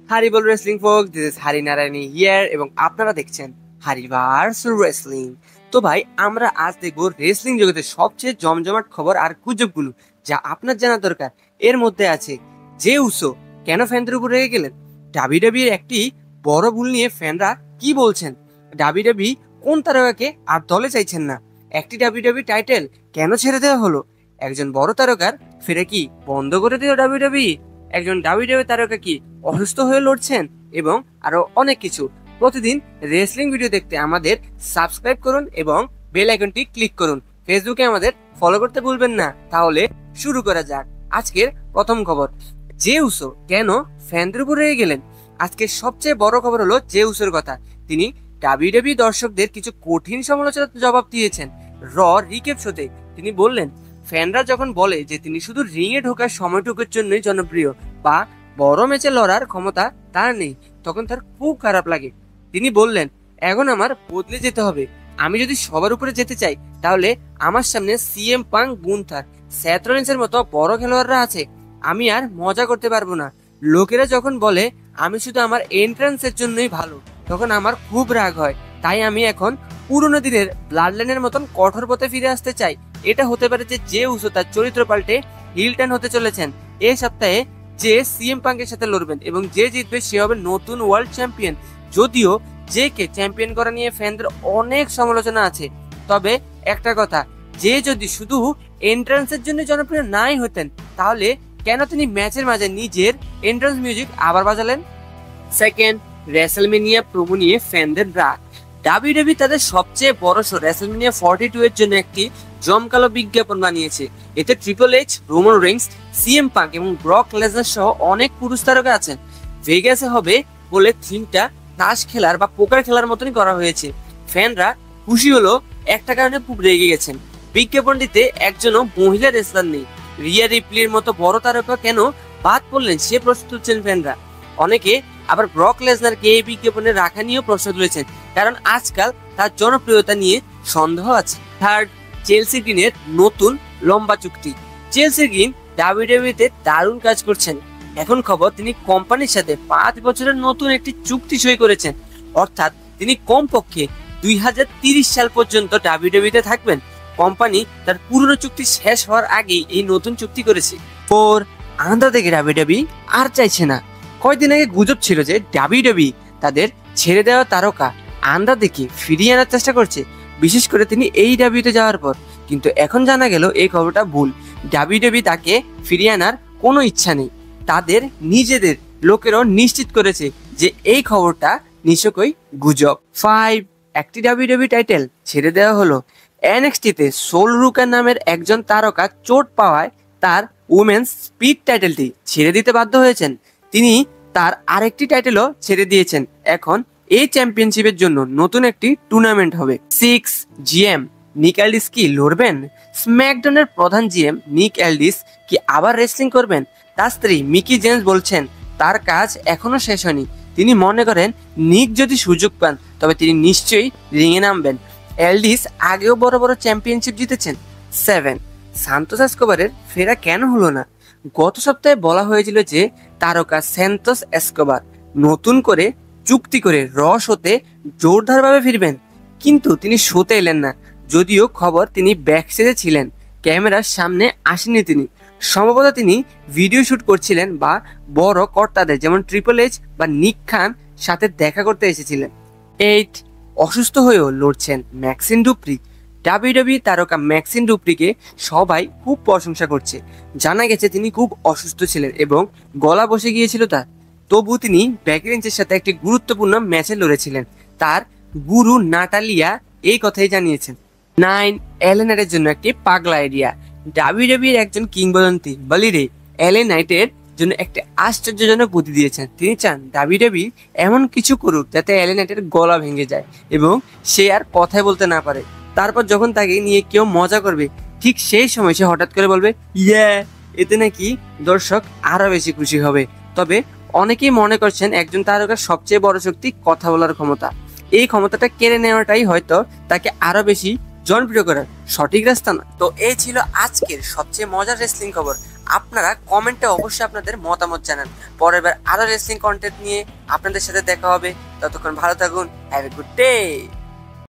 হারিবল wrestling folk, this is হারি Narayani here এবং আপনারা দেখছেন হারিভার্স রেসলিং। তো ভাই, আমরা আজ দেখবো রেসলিং জগতের সবচেয়ে জমজমাট খবর আর গুজবগুলো যা আপনার জানা দরকার। এর মধ্যে আছে জে উসো কেন ফ্যানদের উপর রেগে গেলেন, ডাব্লিউডাব্লিউর একটি বড় ভুল নিয়ে ফ্যানরা কি বলছেন, ডাব্লিউডাব্লিউ কোন তারকাকে আর দলে চাইছেন না, একটি ডাব্লিউডাব্লিউ টাইটেল কেন ছেড়ে দেওয়া হলো, একজন বড় তারকার ফেরে কি বন্ধ করে দিল ডাব্লিউডাব্লিউ, একজন ডাব্লিউডাব্লিউ তারকা কি অসুস্থ হয়ে লড়ছেন এবং আরো অনেক কিছু। প্রতিদিন রেসলিং ভিডিও দেখতে আমাদের সাবস্ক্রাইব করুন এবং বেল আইকনটি ক্লিক করুন। ফেসবুকে আমাদের ফলো করতে ভুলবেন না। তাহলে শুরু করা যাক আজকের প্রথম খবর। জে উসো কেন ফ্যানদের উপর রেগে গেলেন? আজকের সবচেয়ে বড় খবর হলো জে উসোর কথা। তিনি ডাব্লিউডাব্লিউ দর্শকদের কিছু কঠিন সমালোচনার জবাব দিয়েছেন র রিক্যাপ শোতে। তিনি বললেন, ফ্যানরা যখন বলে যে তিনি শুধু রিংয়ে ঢোকার সময়টুকুর জন্যই জনপ্রিয় বা বড় ম্যাচে লড়ার ক্ষমতা তার নেই, তখন তার খুব খারাপ লাগে। তিনি বললেন, এখন আমার বদলে যেতে হবে। আমি যদি সবার উপরে যেতে চাই তাহলে আমার সামনে সিএম পাং, গুন্থার, স্যাথ রলিন্সের মতো বড় খেলোয়াড়রা আছে। আমি আর মজা করতে পারবো না। লোকেরা যখন বলে আমি শুধু আমার এন্ট্রান্সের জন্যই ভালো, তখন আমার খুব রাগ হয়। তাই আমি এখন পুরোনো দিনের ব্লাড লাইনের মতন কঠোর পথে ফিরে আসতে চাই। এটা হতে পারে যে জে উসো তার চরিত্র পাল্টে হিল টার্ন হতে চলেছেন। এই সপ্তাহে যে সিএম পাঙ্কের সাথে লড়বেন এবং যে জিতবে সে হবে নতুন ওয়ার্ল্ড চ্যাম্পিয়ন। যদিও জে কে চ্যাম্পিয়ন করা নিয়ে ফ্যানদের অনেক সমালোচনা আছে, তবে একটা কথা, যে যদি শুধু এন্ট্রান্সের জন্য জনপ্রিয় নাই হতেন তাহলে কেন তিনি ম্যাচের মাঝে নিজের এন্ট্রান্স মিউজিক আবার বাজালেন? সেকেন্ড, রেসলমেনিয়া প্রোমো নিয়ে ফ্যানদের রাগ। ডাব্লিউডাব্লিউ তাদের সবচেয়ে বড় শো রেসলমেনিয়া 42 এর জন্য একটি জমকালো বিজ্ঞাপন বানিয়েছে। এতে triple H, Roman Reigns, CM punk এবং ব্রক লেসনার সহ অনেক পুরুষ তারকা আছেন। ভেগাসে হবে বলে থিমটা তাস খেলার বা পোকার খেলার মতনই করা হয়েছে। ফ্যানরা খুশি হলো, একটা কারণে খুব রেগে গেছেন। বিজ্ঞাপনটিতে একজনও মহিলা রেসলার নেই। রিয়া রিপ্লির মতো বড় তারকা কেন বাদ পড়লেন সে প্রশ্ন তুলছেন ফ্যানরা। অনেকে আবার ব্রক লেসনারকে এই বিজ্ঞাপনে রাখা নিয়েও প্রশ্ন তুলেছেন, কারণ আজকাল তার জনপ্রিয়তা নিয়ে সন্দেহ আছে। থার্ড, চেলসি গ্রিনের নতুন লম্বা চুক্তি। চেলসি গ্রিন ডাব্লিউডাব্লিউতে দারুণ কাজ করছেন। এখন খবর, তিনি কোম্পানির সাথে 5 বছরের নতুন একটি চুক্তি সই করেছেন। অর্থাৎ তিনি কমপক্ষে 2030 সাল পর্যন্ত ডাব্লিউডাব্লিউতে থাকবেন। কোম্পানি তার পুরনো চুক্তি শেষ হওয়ার আগেই এই নতুন চুক্তি করেছে। 4, আন্দাজ থেকে ডাব্লিউডাব্লিউ আর চাইছে না। কয়েকদিন আগে গুজব ছিল যে ডাব্লিউডাব্লিউ তাদের ছেড়ে দেওয়া তারকা আন্দাজ দেখে ফিরিয়ে আনার চেষ্টা করছে, বিশেষ করে তিনি এই ডাব্লিউতে যাওয়ার পর। কিন্তু এখন জানা গেল এই খবরটা ভুল। ডাব্লিউডাব্লিউ তাকে ফিরিয়ে আনার কোনো ইচ্ছা নেই। তাদের নিজেদের লোকেরাও নিশ্চিত করেছে যে এই খবরটা নিশ্চয়ই গুজব। 5, একটি ডাব্লিউডাব্লিউ টাইটেল ছেড়ে দেওয়া হলো। এনএক্সটিতে সোল রুকার নামের একজন তারকা চোট পাওয়ায় তার উমেন্স স্পিড টাইটেলটি ছেড়ে দিতে বাধ্য হয়েছেন। তিনি তার আরেকটি টাইটেলও ছেড়ে দিয়েছেন। এখন এই চ্যাম্পিয়নশিপের জন্য নতুন একটি টুর্নামেন্ট হবে। 6, জিএম নিক অ্যালডিস কি লড়বেন? স্ম্যাকডাউনের প্রধান জিএম নিক অ্যালডিস কি আবার রেসলিং করবেন? তার স্ত্রী মিকি জেমস বলছেন তার কাজ এখনো শেষ হয়নি। তিনি মনে করেন নিক যদি সুযোগ পান তবে তিনি নিশ্চয়ই রিংয়ে নামবেন। অ্যালডিস আগেও বড় বড় চ্যাম্পিয়নশিপ জিতেছেন। 7, সান্তোস এসকোবারের ফেরা কেন হলো না? গত সপ্তাহে বলা হয়েছিল যে তারকা সান্তোস এসকোবার নতুন করে চুক্তি করে র শোতে জোরদারভাবে ফিরবেন, কিন্তু তিনি শোতে এলেন না। যদিও খবর তিনি ব্যাকস্টেজে ছিলেন, ক্যামেরার সামনে আসেনি তিনি। সম্ভবত তিনি ভিডিও শুট করছিলেন বা বড় কর্তাদের যেমন ট্রিপল এইচ বা নিক খান সাথে দেখা করতে এসেছিলেন। 8, অসুস্থ হয়েও লড়ছেন ম্যাক্সিন ডুপ্রি। ডাব্লিউডাব্লিউ তারকা ম্যাক্সিন ডুপ্রিকে সবাই খুব প্রশংসা করছে। জানা গেছে তিনি খুব অসুস্থ ছিলেন এবং গলা বসে গিয়েছিল তার। তবু তিনি বেকি লিঞ্চের সাথে একটি গুরুত্বপূর্ণ ম্যাচে লড়েছিলেন। তার গুরু নাটালিয়া এই কথাই জানিয়েছেন। 9, এলএ নাইটের জন্য একটি পাগলা আইডিয়া। ডাব্লিউডাব্লিউর একজন কিংবদন্তি বলিরে এলএ নাইটের জন্য একটি আশ্চর্যজনক বুদ্ধি দিয়েছেন। তিনি চান ডাব্লিউডাব্লিউ এমন কিছু করুক যাতে এলএ নাইটের গলা ভেঙে যায় এবং সে আর কথাই বলতে না পারে। তারপর যখন তাকে নিয়ে কেউ মজা করবে ঠিক সেই সময় সে হঠাৎ করে বলবে ইয়ে, এতে নাকি দর্শক আরো বেশি খুশি হবে। তবে অনেকেই মনে করছেন একজন তারকার সবচেয়ে বড় শক্তি কথা বলার ক্ষমতা। এই ক্ষমতাটা কেড়ে নেওয়াটাই হয়তো তাকে আরো বেশি জনপ্রিয় করার সঠিক রাস্তা না। তো এই ছিল আজকের সবচেয়ে মজার রেসলিং খবর। আপনারা কমেন্টে অবশ্যই আপনাদের মতামত জানান। পরের বার আরো রেসলিং কন্টেন্ট নিয়ে আপনাদের সাথে দেখা হবে। ততক্ষণ ভালো থাকুন। Have a good day.